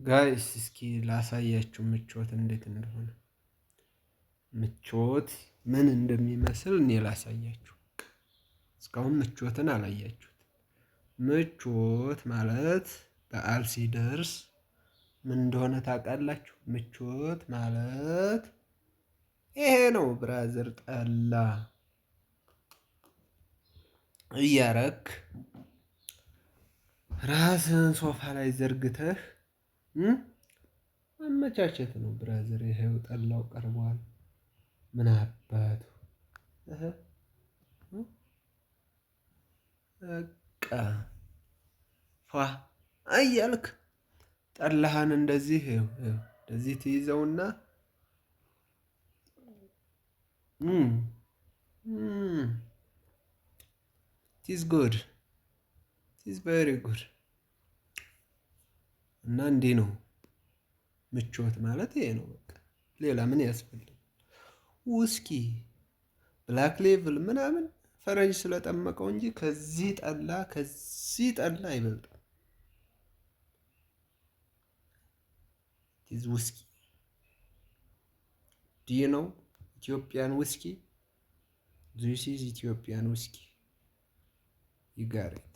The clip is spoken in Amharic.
ጋይስ እስኪ ላሳያችሁ ምቾት እንዴት እንደሆነ። ምቾት ምን እንደሚመስል እኔ ላሳያችሁ። እስካሁን ምቾትን አላያችሁት። ምቾት ማለት በዓል ሲደርስ ምን እንደሆነ ታውቃላችሁ? ምቾት ማለት ይሄ ነው ብራዘር። ጠላ እያረክ ራስህን ሶፋ ላይ ዘርግተህ አመቻቸት ነው ብራዘር። ይሄው ጠላው ቀርቧል። ምን አባቱ በቃ ፏ እያልክ ጠላህን እንደዚህ እንደዚህ ትይዘውና ቲዝ ጉድ ቲዝ ቬሪ ጉድ። እና እንዲህ ነው ምቾት ማለት ይሄ ነው በቃ። ሌላ ምን ያስፈልግ? ውስኪ ብላክ ሌቭል ምናምን ፈረንጅ ስለጠመቀው እንጂ ከዚህ ጠላ አይበልጥም። ቲዝ ውስኪ ዲ ዩ ኖው ኢትዮጵያን ውስኪ ዚስ ኢዝ ኢትዮጵያን ውስኪ ዩ ጋት ኢት